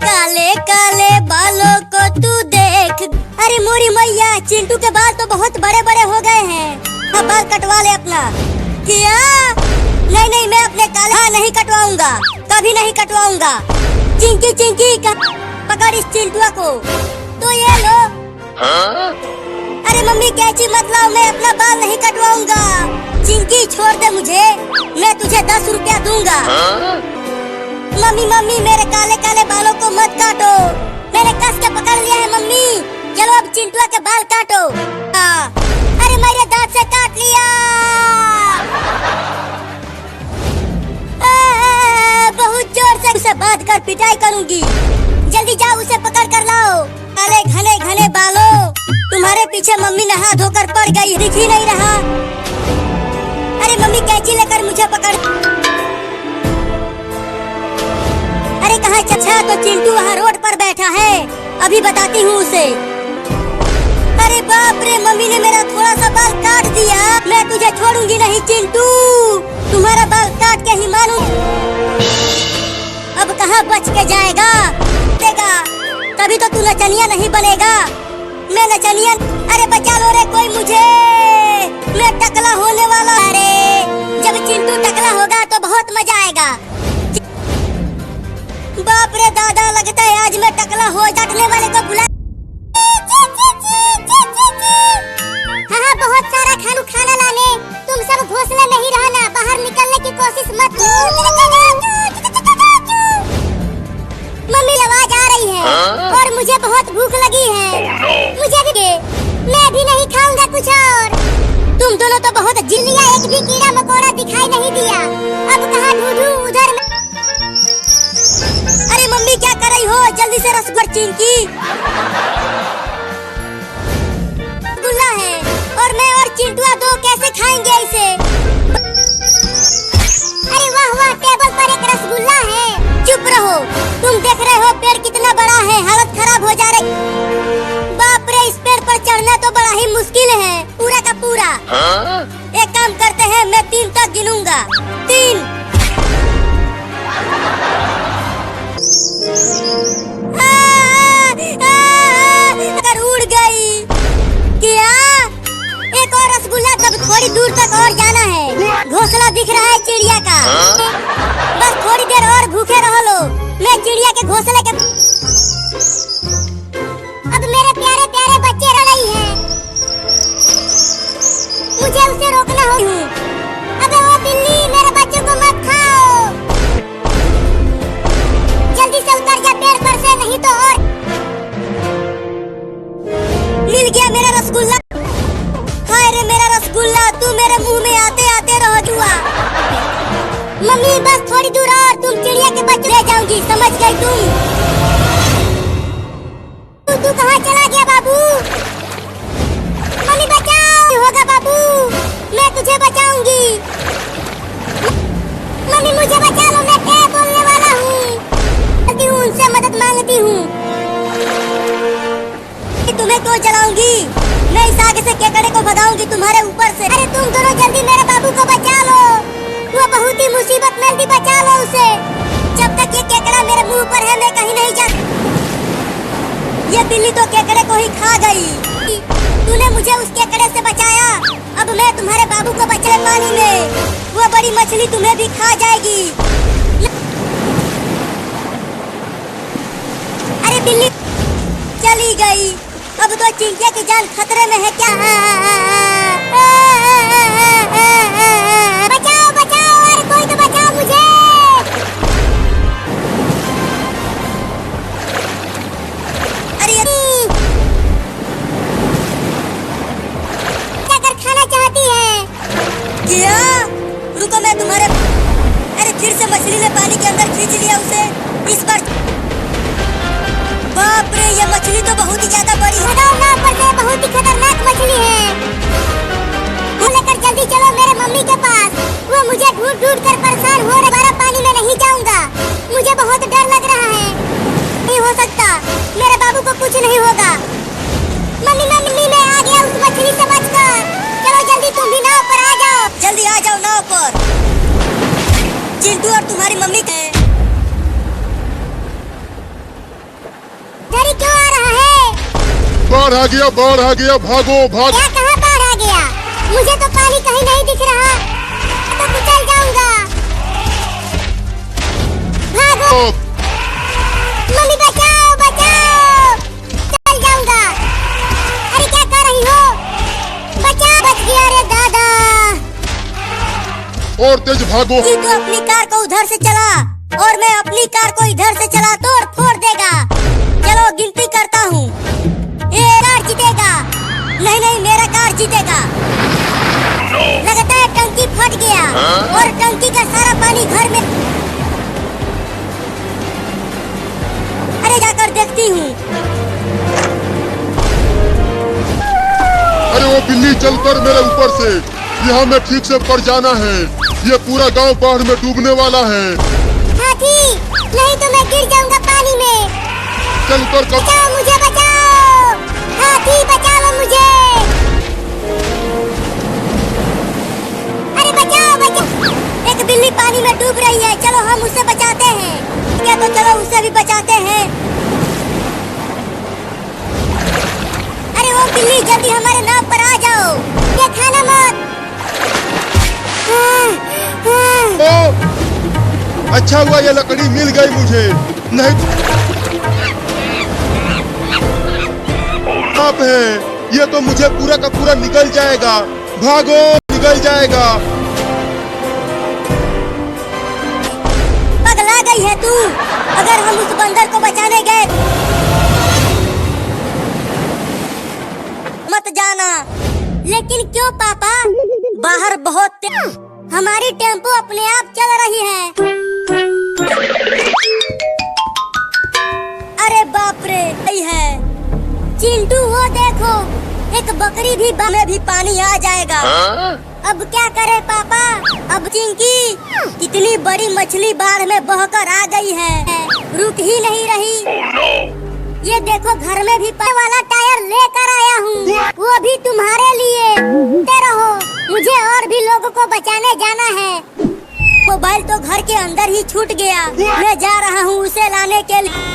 काले काले बालों को तू देख। अरे मोरी मैया, चिंटू के बाल तो बहुत बड़े बड़े हो गए हैं। अब बाल कटवा ले अपना। क्या? नहीं नहीं, मैं अपने काले नहीं कटवाऊंगा, कभी नहीं कटवाऊंगा। चिंकी चिंकी पकड़ इस चिंटुआ को। तो ये लो। अरे मम्मी कैची मत लाओ, मैं अपना बाल नहीं कटवाऊंगा। चिंकी छोड़ दे मुझे, मैं तुझे 10 रुपया दूंगा। मम्मी मम्मी, मेरे काले काले बालों को मत काटो, मैंने कस के पकड़ लिया है मम्मी। चलो अब चिंटुआ के बाल काटो। अरे मेरे दांत से काट लिया। बहुत जोर से उसे बांध कर पिटाई करूंगी। जल्दी जाओ, उसे पकड़ कर लाओ। काले घने घने बालों, तुम्हारे पीछे मम्मी नहा धोकर पड़ गई, दिख ही नहीं रहा। अरे मम्मी कैंची लेकर मुझे पकड़। अरे कहाँ? अच्छा तो चिंटू वहाँ रोड पर बैठा है, अभी बताती हूँ उसे। अरे बाप रे, मम्मी ने मेरा थोड़ा सा बाल काट दिया। मैं तुझे छोड़ूंगी नहीं चिंटू, तुम्हारा बाल काट के ही मानूं। अब कहाँ बच के जाएगा? देगा तभी तो तू नचनिया नहीं बनेगा। मैं नचनिया। अरे बचा लो रे कोई मुझे, मैं टकला होने वाला। अरे जब चिंटू टकला होगा तो बहुत मजा आएगा। बाप रे दादा, लगता है आज मैं टकला हो। टकले वाले को बुला। हाँ, बहुत सारा खाना लाने। तुम सब घोंसले में ही रहना, बाहर निकलने की कोशिश मत। मम्मी आवाज आ रही है और मुझे बहुत भूख लगी है। मुझे भी दे, मैं भी नहीं खाऊंगा कुछ और। तुम दोनों तो बहुत जिल्लियां, एक भी कीड़ा मकोड़ा दिखाई नहीं दिया। अब कहाँ ढूंढूं? उधर में। अरे मम्मी क्या कर रही हो? जल्दी से रसगुल्ला। चिंकी गुल्ला है और मैं और चिंटुआ दो कैसे खाएंगे इसे? अरे वाह वाह, टेबल पर एक रसगुल्ला है। चुप रहो, तुम देख रहे हो पेड़ कितना बड़ा है, हालत खराब हो जा रही। बाप रे, इस पेड़ पर चढ़ना तो बड़ा ही मुश्किल है, पूरा का पूरा। एक काम करते हैं, मैं 3 तक गिनूंगा। 3। अगर उड़ गई। क्या? एक और रसगुल्ला, तब थोड़ी दूर तक और जाना है। घोंसला दिख रहा है चिड़िया का। बस थोड़ी देर और भूखे रहो लो, मैं चिड़िया के घोंसले के। अब मेरे प्यारे प्यारे बच्चे रो रही हैं, मुझे उसे रोकना हो। अबे वो बिल्ली, मेरे बच्चे को मत खाओ। जल्दी से उतर जा पेड़ पर से, नहीं तो और। मिल गया मेरा रसगुल्ला। हाय रे मेरा रसगुल्ला, तू मेरे मुंह में आते आते रह जुआ। मम्मी बस थोड़ी दूर और, तुम चिड़िया के बच्चे ले जाऊंगी, समझ गई तुम? तू कहाँ चला गया बाबू? मम्मी बचाओ। होगा बाबू, मैं तुझे बचाऊंगी। मम्मी मुझे बचा लो, मैं क्या बोलने वाला हूँ। उनसे मदद मांगती हूँ। तुम्हें क्यों जलाऊंगी? मैं इस आग से केकड़े को भगाऊंगी तुम्हारे ऊपर से। अरे तुम दोनों जल्दी मेरे बाबू को बचा लो, वो बहुत ही मुसीबत में। बचा लो उसे। जब तक ये केकड़ा मेरे मुंह पर है, मैं कहीं नहीं जा। ये बिल्ली तो केकड़े को ही खा गई। तूने मुझे उस केकड़े से बचाया, अब मैं तुम्हारे बाबू को बचा पानी में। वो बड़ी मछली तुम्हें भी खा जाएगी। अरे बिल्ली चली गई, अब तो चिंकिया की जान खतरे में है। क्या? बचाओ बचाओ, अरे कोई तो बचाओ मुझे। अरे क्या कर खाना चाहती है? क्या? रुको मैं तुम्हारे। अरे फिर से मछली ने पानी के अंदर खींच लिया उसे। इस बार बाप रे, ये मछली तो बहुत ही ज्यादा बड़ी है। बहुत ही खतरनाक मछली है। लेकर जल्दी चलो मेरे मम्मी के पास, वो मुझे ढूंढ ढूंढ कर परेशान हो रहे। बाहर पानी में नहीं जाऊंगा, मुझे बहुत डर लग रहा है। नहीं हो सकता, मेरे बाबू को कुछ नहीं होगा। मम्मी मम्मी, मैं आ गया उस मछली से बचकर। चलो जल्दी तुम भी नाव पर आ जाओ। जल्दी आ जाओ नाव पर। चिंटू और तुम्हारी मम्मी के बाढ़ आ गया, बाढ़ आ गया, भागो भागो। क्या कहाँ बाढ़ आ गया? मुझे तो पानी कहीं नहीं दिख रहा, तो कुचल जाऊंगा। भागो मम्मी, बचाओ बचाओ, चल जाऊंगा। अरे क्या कर रही हो? बचाओ। बच गया रे दादा। और तेज भागो। तू तो अपनी कार को उधर से चला और मैं अपनी कार को इधर से चला, तोड़ फोड़ देगा। चलो गिनती करता हूँ। ये कार जीतेगा। नहीं नहीं, मेरा कार जीतेगा। लगता है टंकी फट गया और टंकी का सारा पानी घर में। अरे जाकर देखती हूँ। अरे वो बिल्ली चलकर मेरे ऊपर से, यहाँ मैं ठीक से पड़ जाना है। ये पूरा गांव बाढ़ में डूबने वाला है। हाथी, नहीं तो मैं गिर जाऊंगा पानी में। चलकर बचाओ मुझे, बचाओ। हाथी बचा लो मुझे। अरे बचाओ बचाओ। एक बिल्ली पानी में डूब रही है, चलो हम उसे बचाते हैं। या तो चलो उसे भी बचाते हैं। अरे वो बिल्ली, जल्दी हमारे नाव पर आ जाओ, ये खाना मत। ओ, अच्छा हुआ ये लकड़ी मिल गई मुझे, नहीं आप है, ये तो मुझे पूरा का पूरा निकल जाएगा। भागो, निकल जाएगा। पगला गई है तू? अगर हम उस बंदर को बचाने गए, मत जाना। लेकिन क्यों पापा? बाहर बहुत तेज, हमारी टेम्पो अपने आप चल रही है। अरे बाप रे, सही है। चिंटू वो देखो, एक बकरी भी में भी पानी आ जाएगा। अब क्या करे पापा? अब चिंकी, कितनी बड़ी मछली बाढ़ में बहकर आ गई है, रुक ही नहीं रही। ये देखो, घर में भी पानी वाला टायर लेकर आया हूँ, वो भी तुम्हारे लिए। रहो, मुझे और भी लोगों को बचाने जाना है। मोबाइल तो घर के अंदर ही छूट गया, मैं जा रहा हूँ उसे लाने के लिए।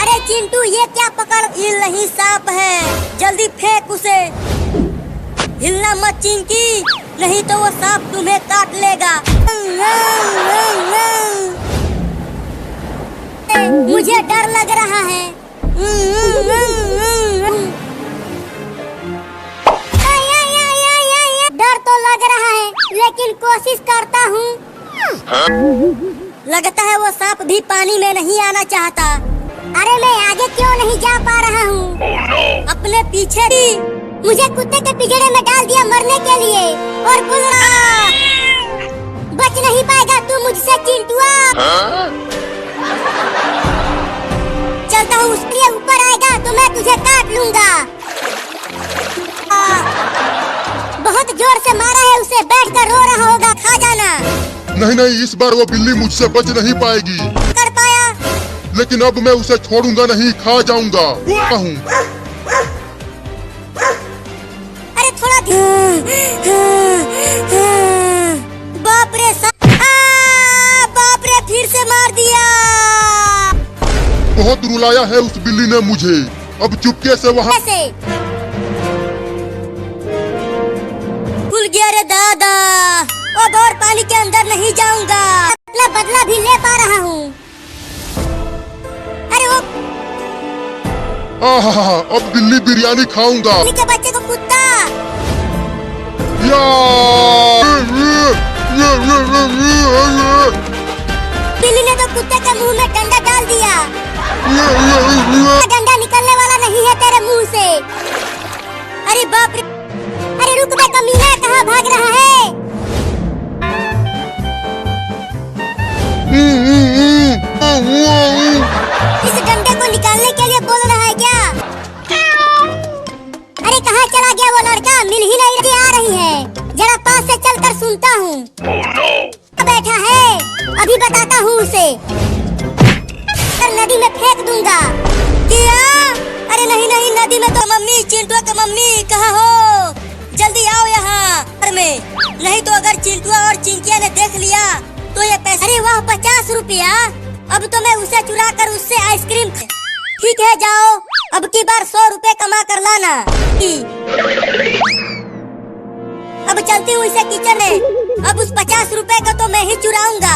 अरे चिंटू, ये क्या पकड़? हिल नहीं, सांप है, जल्दी फेंक उसे। हिलना मत चिंकी, नहीं तो वो सांप तुम्हें काट लेगा। मुझे डर लग रहा है। डर तो लग रहा है, लेकिन कोशिश करता हूँ। लगता है वो सांप भी पानी में नहीं आना चाहता। अरे मैं आगे क्यों नहीं जा पा रहा हूँ? अपने पीछे भी मुझे कुत्ते के पिंजरे में डाल दिया मरने के लिए। और बच नहीं पाएगा तू मुझसे चिंटुआ। चलता हूँ, उसके ऊपर आएगा तो मैं तुझे काट लूंगा। बहुत जोर से मारा है उसे, बैठ कर रो रहा होगा, खा जाना। नहीं नहीं, इस बार वो बिल्ली मुझसे बच नहीं पाएगी। कर पाया? लेकिन अब मैं उसे छोड़ूंगा नहीं, खा जाऊंगा। अरे थोड़ा बाप रे, बाप रे, फिर से मार दिया। बहुत रुलाया है उस बिल्ली ने मुझे, अब चुपके से वहाँ से खुल गया रे दादा। अब और पानी के अंदर नहीं जाऊंगा, अपना बदला भी ले पा रहा हूँ। अरे वो अब दिल्ली बिरयानी खाऊंगा। बिल्ली के बच्चे को कुत्ता। बिल्ली ने तो कुत्ते के मुंह में डंडा डाल दिया। डंडा निकलने वाला नहीं है तेरे मुंह से। अरे बाप रे, अरे रुक बे कमीना, कहाँ भाग रहा है? इस डंडे को निकालने के लिए बोल रहा है क्या? अरे कहाँ चला गया वो लड़का? मिल ही नहीं रही, आ रही है। जरा पास से चलकर सुनता हूँ। बैठा है, अभी बताता हूँ उसे। नदी में फेंक दूंगा। क्या? अरे नहीं नहीं, नदी में तो मम्मी, चिंटुआ का मम्मी, कहाँ हो? जल्दी आओ यहाँ घर में, नहीं तो अगर चिंटुआ और चिंकिया ने देख लिया तो ये पैसे। अरे वाह, 50 रुपया। अब तो मैं उसे चुरा कर उससे आइसक्रीम। ठीक है जाओ, अब की बार 100 रुपए कमा कर लाना। अब चलती हूँ इसे किचन में। अब उस 50 रुपए का तो मैं ही चुराऊंगा।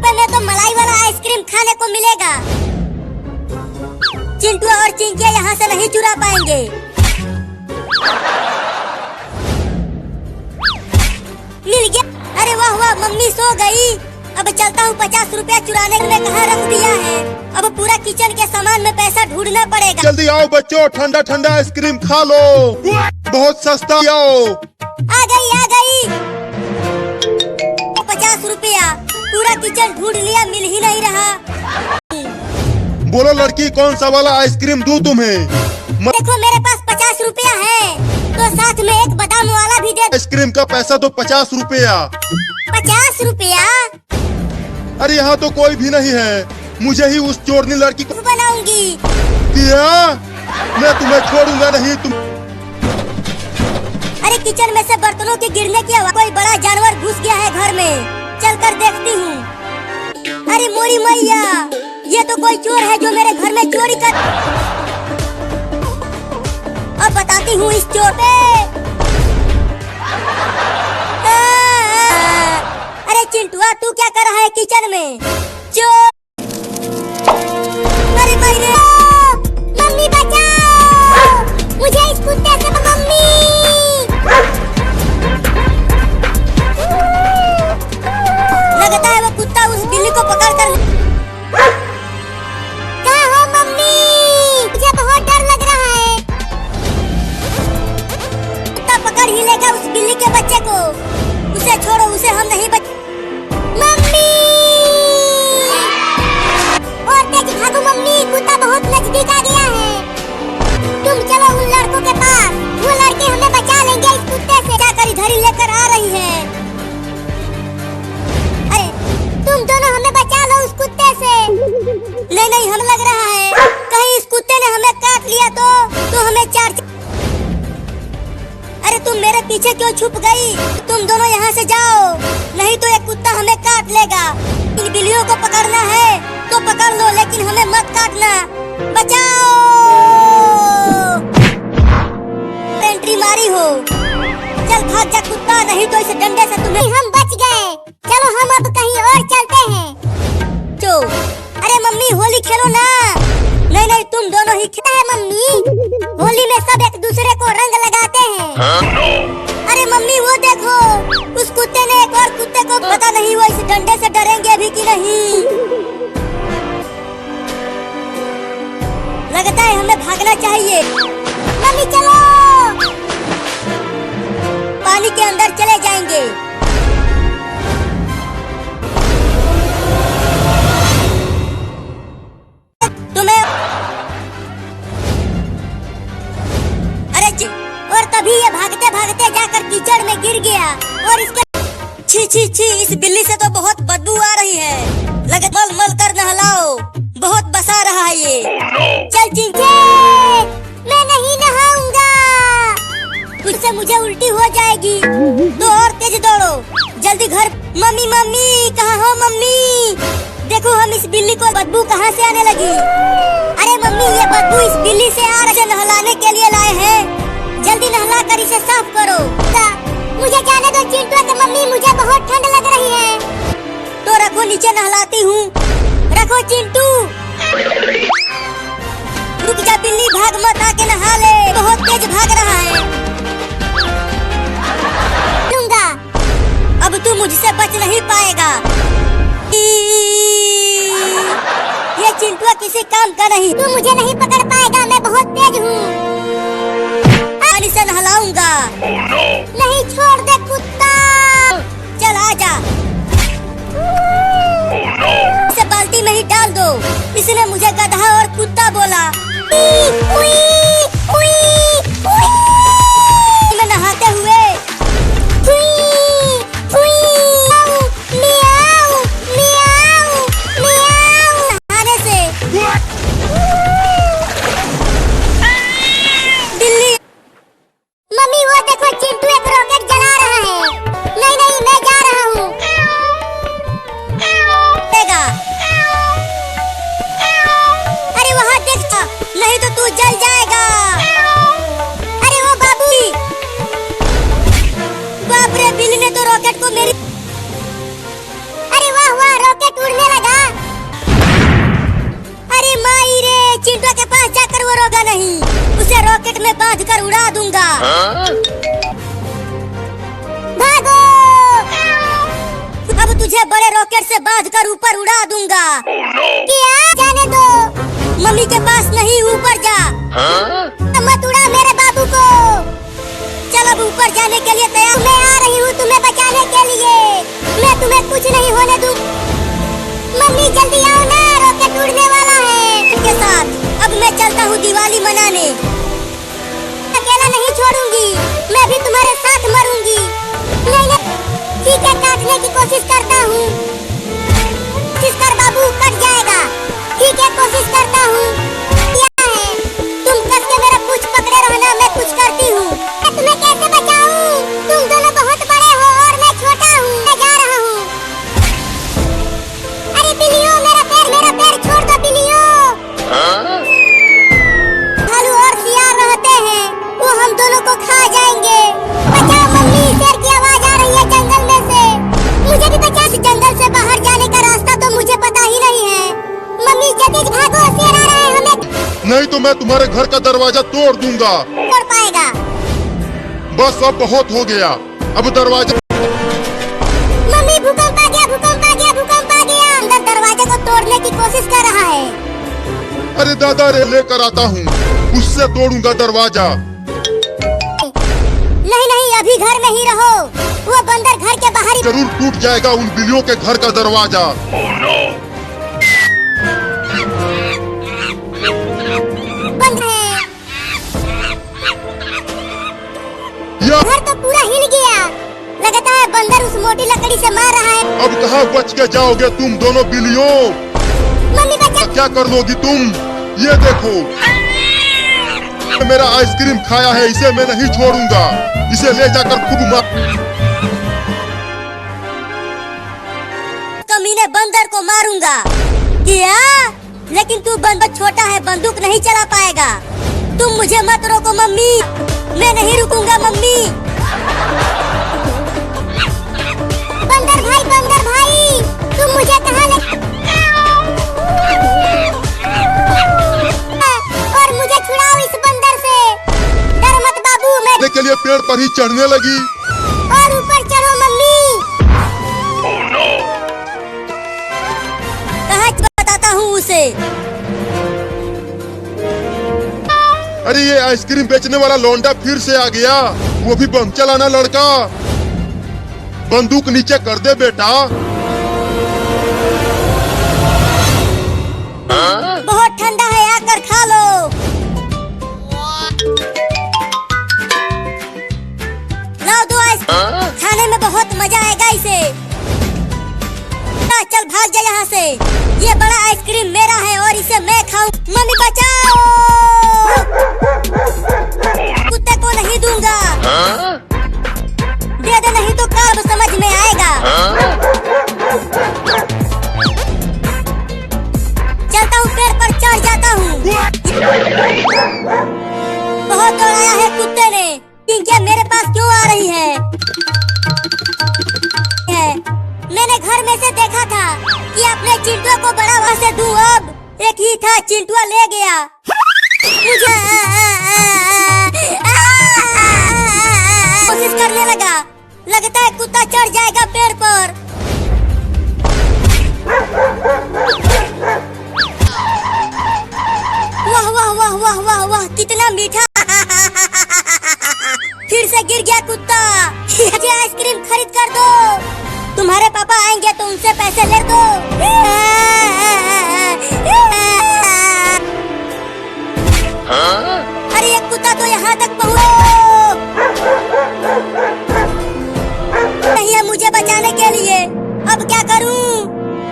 पहले तो मलाई वाला आइसक्रीम खाने को मिलेगा। चिंटू और चिंकिया यहाँ से नहीं चुरा पाएंगे। मिल गया। अरे वाह वाह, मम्मी सो गई। अब चलता हूँ 50 रुपया चुराने में कहाँ रख दिया है। अब पूरा किचन के सामान में पैसा ढूंढना पड़ेगा। जल्दी आओ बच्चों, ठंडा ठंडा आइसक्रीम खा लो, बहुत सस्ता। आओ। आ गई 50 रुपया। पूरा किचन ढूंढ लिया, मिल ही नहीं रहा। बोलो लड़की, कौन सा वाला आइसक्रीम दूं तुम्हें? देखो मेरे पास 50 रुपया है, तो साथ में एक बादाम वाला भी दे। आइसक्रीम का पैसा तो 50 रुपया। 50 रुपया? अरे यहाँ तो कोई भी नहीं है, मुझे ही उस चोरनी लड़की को बनाऊंगी। क्या? मैं तुम्हें छोड़ूंगा नहीं। तुम अरे किचन में से बर्तनों के गिरने की आवाज। कोई बड़ा जानवर घुस गया है घर में, चलकर देखती हूँ। अरे मोरी मैया, ये तो कोई चोर है जो मेरे घर में चोरी कर। अब बताती हूँ इस चोर पे। अरे चिंटुआ, तू क्या कर रहा है किचन में? चोर! अरे मेरे मम्मी बचाओ मुझे इस कुत्ते से। मम्मी लगता है वो कुत्ता उस बिल्ली को पकड़ कर। कहाँ हो मम्मी? मुझे बहुत डर लग रहा है। कुत्ता पकड़ ही लेगा उस बिल्ली के बच्चे को। उसे छोड़ो, उसे हम नहीं बच। मम्मी और तेज भागो मम्मी, कुत्ता बहुत नजदीक आ गया है। तुम चलो उन लड़कों के पास, वो लड़के हमें बचा लेंगे इस कुत्ते से। जाकर इधर ही लेकर आ रही है। अरे तुम दोनों हमें बचा लो उस कुत्ते से। नहीं, हमें लग रहा है कहीं इस कुत्ते ने हमें काट लिया तो हमें चार। अरे तुम मेरे पीछे क्यों छुप गई? तुम दोनों यहाँ से जाओ, नहीं तो ये कुत्ता हमें काट लेगा। इन बिल्लियों को पकड़ना है तो पकड़ लो, लेकिन हमें मत काटना। बचाओ! एंट्री मारी हो। चल भाग जा कुत्ता, नहीं तो इस डंडे से तुम्हें। हम बच गए। चलो हम अब कहीं और चलते हैं। जो अरे मम्मी, होली खेलो ना। नहीं, तुम दोनों ही खेलते हैं मम्मी। होली में सब एक दूसरे को रंग लगाते हैं। अरे मम्मी वो देखो, उस कुत्ते ने एक और कुत्ते को। पता नहीं वो इस डंडे से डरेंगे भी कि नहीं। लगता है हमें भागना चाहिए। मम्मी चलो, पानी के अंदर चले जाएंगे। तुम्हें और तभी ये भागते भागते जाकर कीचड़ में गिर गया। और इसके छी, इस बिल्ली से तो बहुत बदबू आ रही है। लगे मल कर नहलाओ, बहुत बसा रहा है ये। चल चिंचे, मैं नहीं नहाऊंगा, तुझसे मुझे उल्टी हो जाएगी। तो और तेज दौड़ो, जल्दी घर। मम्मी कहाँ हो मम्मी? देखो हम इस बिल्ली को बदबू कहाँ से आने लगी। अरे मम्मी, ये बदबू इस बिल्ली से आ रही है। नहलाने के लिए लाए हैं, जल्दी नहला कर इसे साफ करो। मुझे जाने दो चिंटू के मम्मी, मुझे बहुत ठंड लग रही है। तो रखो, नीचे नहलाती हूँ। रखो चिंटू। रुक जा बिल्ली, भाग मत, आके नहा ले। बहुत तेज भाग रहा है। लूंगा, अब तू मुझसे बच नहीं पाएगा। ये चिंटू किसी काम का नहीं। तू मुझे नहीं पकड़ पाएगा, मैं बहुत तेज हूँ। से नहलाऊंगा। नहीं, छोड़ दे कुत्ता। चल आजा। इसे बाल्टी में ही डाल दो। इसने मुझे गधा और कुत्ता बोला। मैं नहाते हुए नहाने से मम्मी वो देखो, चिंटू एक रॉकेट जला रहा है। नहीं, मैं जा रहा हूँ। अरे वहाँ छोड़ूंगा नहीं, उसे रॉकेट में बांध कर उड़ा दूंगा। भागो! अब तुझे बड़े रॉकेट से बांध कर ऊपर उड़ा दूंगा। क्या? जाने दो, मम्मी के पास नहीं, ऊपर जा। मत उड़ा मेरे बाबू को। चल अब ऊपर जाने के लिए तैयार। मैं आ रही हूँ तुम्हें बचाने के लिए। मैं तुम्हें कुछ नहीं होने दूँ। मम्मी जल्दी आओ ना, रॉकेट उड़ने वाला है। इनके साथ अब मैं चलता हूँ दिवाली मनाने। अकेला नहीं छोड़ूंगी, मैं भी तुम्हारे साथ मरूंगी। नहीं, ठीक है, काटने की कोशिश करता हूँ। कोशिश कर बाबू, कट जाएगा। ठीक है, कोशिश करता हूँ। क्या है? तुम कस के मेरा पूंछ पकड़े रहना, मैं कुछ करती हूँ। मैं तुम्हें कैसे बचाऊँ? तुम दोनों बहुत बड़े हो और मैं छोटा हूँ। मैं जा रहा हूँ। अरे बिल्लियों, मेरा पैर छोड़ दो बिल्लियों। भालू और सियार रहते हैं, वो हम दोनों को खा जाएंगे। बचाओ मम्मी, शेर की आवाज आ रही है जंगल में से। मुझे भी बचा। जंगल से बाहर जाने का रास्ता तो मुझे पता ही नहीं है। मम्मी जल्दी भागो, शेर आ रहा है हमें। नहीं तो मैं तुम्हारे घर का दरवाजा तोड़ दूंगा। तोड़ पाएगा? बस अब बहुत हो गया, अब दरवाजा। मम्मी भूकंप आ गया, भूकंप आ गया, भूकंप आ गया। अंदर दरवाजे को तोड़ने की कोशिश कर रहा है। अरे दादा रे, लेकर आता हूँ, उससे तोड़ूंगा दरवाजा। नहीं नहीं, अभी घर में ही रहो। वो बंदर घर के बाहर ही। जरूर टूट जाएगा उन बिल्लियों के घर का दरवाजा। बंद है। घर तो पूरा हिल गया। लगता है बंदर उस मोटी लकड़ी से मार रहा है। अब कहाँ बच के जाओगे तुम दोनों बिल्लियों? मम्मी बचा। क्या कर लोगी तुम? ये देखो, मेरा आइसक्रीम खाया है, इसे मैं नहीं छोड़ूंगा। इसे ले जाकर खूब मार। कमीने बंदर को मारूंगा। क्या? लेकिन तू बंदर छोटा है, बंदूक नहीं चला पाएगा। तुम मुझे मत रोको मम्मी, मैं नहीं रुकूंगा मम्मी। बंदर भाई, तुम मुझे कहाँ ले? और मुझे छुड़ाओ इस बंदर से। डर मत बाबू। मैं के लिए पेड़ पर ही चढ़ने लगी। और ऊपर चढ़ो मम्मी। कहाँ बताता हूँ उसे। अरे ये आइसक्रीम बेचने वाला लौंडा फिर से आ गया, वो भी बम चलाना लड़का। बंदूक नीचे कर दे बेटा। बहुत ठंडा है, आकर खा लो। लाओ दो आइसक्रीम, खाने में बहुत मजा आएगा इसे। चल भाग जा यहाँ से। ये बड़ा आइसक्रीम मेरा है और इसे मैं खाऊं। मम्मी बचाओ, कुत्ते को नहीं दूंगा। दे दे, नहीं तो कब समझ में आएगा। चलता हूँ, पेड़ पर चढ़ जाता हूँ। बहुत दौड़ाया है कुत्ते ने। टिंकिया मेरे पास क्यों आ रही है? मैंने घर में से देखा था कि अपने चिंटुआ को बड़ा वहाँ से दूं। अब एक ही था, चिंटुआ ले गया मुझे। कोशिश करने लगा, लगता है कुत्ता चढ़ जाएगा पेड़ पर। वाह वाह वाह वाह वाह वाह, कितना मीठा। फिर से गिर गया कुत्ता। मुझे आइसक्रीम खरीद कर दो। तुम्हारे पापा आएंगे तो उनसे पैसे ले दो। अरे ये कुत्ता तो यहाँ तक पहुँचा नहीं है मुझे बचाने के लिए। अब क्या करूँ?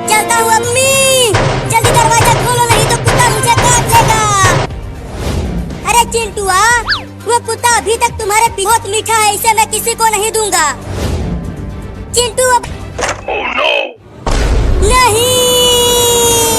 चलता हूँ अम्मी, जल्दी दरवाजा खोलो, नहीं तो कुत्ता मुझे काट लेगा। अरे चिंटुआ, वो कुत्ता अभी तक तुम्हारे बहुत मीठा है, इसे मैं किसी को नहीं दूंगा। चिंटू अब नहीं,